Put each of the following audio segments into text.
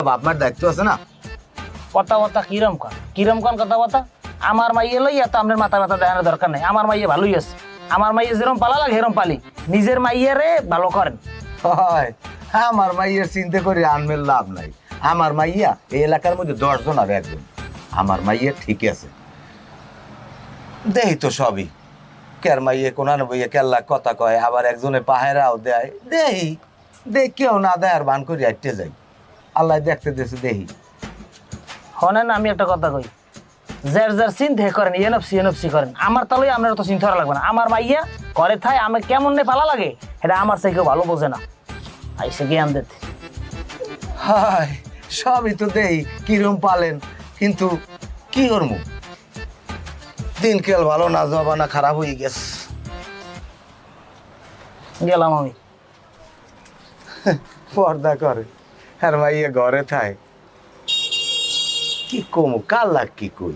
বাপ মার দায়িত্ব আছে না। কথাবার্তা কিরম কন কথাবার্তা। আমার মাইয়ে লইয়া তো আপনার মাথা ব্যথা দেখানোর দরকার নাই। আমার মাইয়ে ভালোই আছে। আমার মাইয়ে যেরকম পালা লাগে সেরকম পালি। নিজের মাইয়ারে ভালো করেন। হয় আমার মাইয়ের চিন্তা করে আনমের লাভ নাই। আমার মাইয়া এই এলাকার মধ্যে 10 জন আর একজন। আমার মাইয়া ঠিক আছে, দেই তো সবই। কের মাইয়ে কোনানো বইয়ে কেল্লা কথা কয়, আবার একজনে পাহেরাও দেয়। দেই কেউ না দেয় আর বান করে আটতে যাই। আল্লাহ দেখতে দেশে দেহি। হনেন আমি একটা কথা কই, যার চিন্তা করেন এনফসি করেন। আমার তাহলে আপনার তো চিন্তা করা লাগবে না। আমার মাইয়া ঘরে থাই আমি কেমন নে পালা লাগে এটা আমার সে কেউ ভালো বোঝে না। আইসে জ্ঞান দিতে। হায় সবই তো দেই কিরম পালেন, কিন্তু কি করবো, দিন কেল ভালো না, জবানা খারাপ হয়ে গেছে। গেলাম আমি। পর্দা করে আর মাইয়া ঘরে থায়। কি কমু কার লাগ কি কই।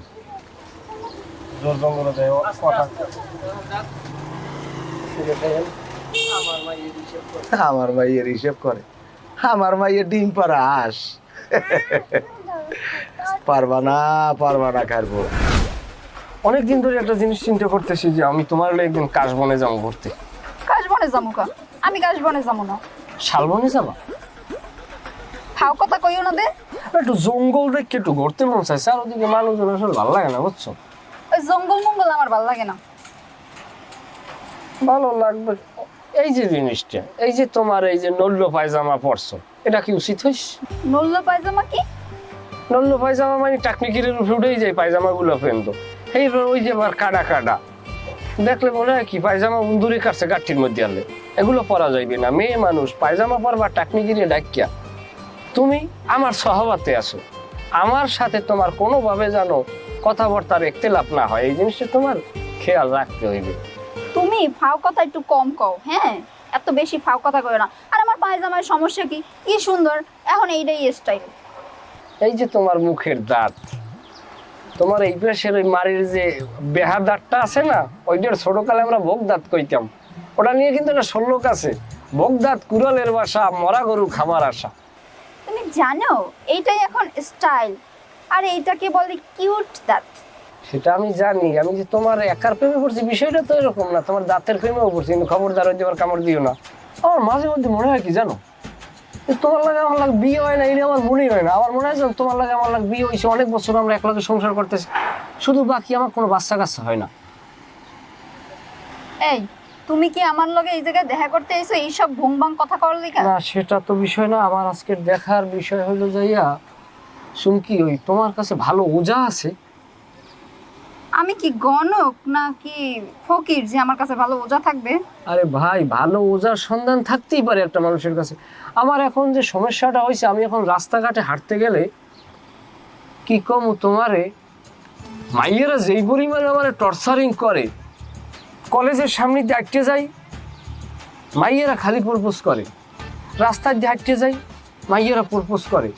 আমার মাইয়ের হিসেব করে। আমার মাইয়ের ডিম পাড়া হাঁস। পারবা না খারবো। অনেকদিন ধরে একটা জিনিস চিন্তা করতেছি যে আমি তোমার একদিন কাশবনে যাবো ঘুরতে। কাশবনে যাবো কা? আমি কাশবনে যাবো না। শালবনে যাবা? ফাও কথা কইও না দে। একটু জঙ্গল দেখে একটু ঘুরতে মন চাইছে, আর ওদিকে মানুষজন আসলে ভালো লাগে না, বুঝছো? ওই জঙ্গল মঙ্গল আমার ভালো লাগে না। ভালো লাগবে এই যে জিনিসটা, এই যে তোমার এই যে নল্ল পায়জামা পরছো, এটা কি উচিত হইস? নল্লা পায়জামা কি? নল্ল পায়জামা মানে টাকনিকিরের উপরে উঠেই যায় পায়জামা গুলো ফেলতো। এইবার ওই যে আবার কাটা দেখলে মনে হয় কি পায়জামা বন্ধুরে কাটছে গাঠির মধ্যে আনলে। এগুলো পরা যাইবে না। মেয়ে মানুষ পায়জামা পরবা টাকনিকিরে ডাকিয়া। তুমি আমার সহবাতে আসো, আমার সাথে তোমার কোনোভাবে জানো কথাবার্তার একতেলাপ না হয়, এই জিনিসটা তোমার খেয়াল রাখতে হইবে। তুমি ফাও কথা একটু কম কও, হ্যাঁ? এত বেশি ফাও কথা কইও না। আর আমার পায়জামার সমস্যা কি? কি সুন্দর, এখন এইটাই স্টাইল। এই যে তোমার মুখের দাঁত, তোমার এই পাশের ওই মারির যে বেহার দাঁতটা আছে না, ওইটার ছোটকালে আমরা ভোগ দাঁত কইতাম। ওটা নিয়ে কিন্তু একটা শ্লোক আছে, ভোগ দাঁত কুড়ালের বাসা, মরা গরু খাবার আশা। তুমি জানো এইটাই এখন স্টাইল, আর এইটাকে বলে কিউট দাঁত। সেটা আমি জানি। আমি যে তোমার একার প্রেমে পড়ছি বিষয়টা তো এরকম না, তোমার দাঁতের প্রেমেও পড়ছি, কিন্তু খবরদার ওই দেবার কামড় দিও না। আমার মাঝে মধ্যে মনে হয় কি জানো, তোমার লাগে আমার লাগে বিয়ে হয় না, এই আমার মনেই হয় না। আমার মনে হয় তোমার লাগে আমার লাগে বিয়ে হয়েছে, অনেক বছর আমরা একলাগে সংসার করতেছি, শুধু বাকি আমার কোনো বাচ্চা কাচ্চা হয় না। এই তুমি কি আমার লগে এই জায়গায় দেখা করতে এসো এইসব ভুংবাং কথা কর লিখা? না সেটা তো বিষয় না, আমার আজকের দেখার বিষয় হলো যাইয়া শুনকি ওই তোমার কাছে ভালো ওজা আছে। আমি কি গণক নাকি ফকির যে আমার কাছে ভালো ওজা থাকবে? আরে ভাই, ভালো ওজার সন্ধান থাকতেই পারে একটা মানুষের কাছে। আমার এখন যে সমস্যাটা হয়েছে, আমি এখন রাস্তাঘাটে হাঁটতে গেলে কি কম তোমারে, মাইয়েরা যেই পরিমাণে আমার টর্চারিং করে, কলেজের সামনে দিয়ে হাঁটতে যাই মাইয়েরা খালি প্রপোজ করে, রাস্তায় দিয়ে হাঁটতে যাই মাইয়েরা প্রপোজ করে,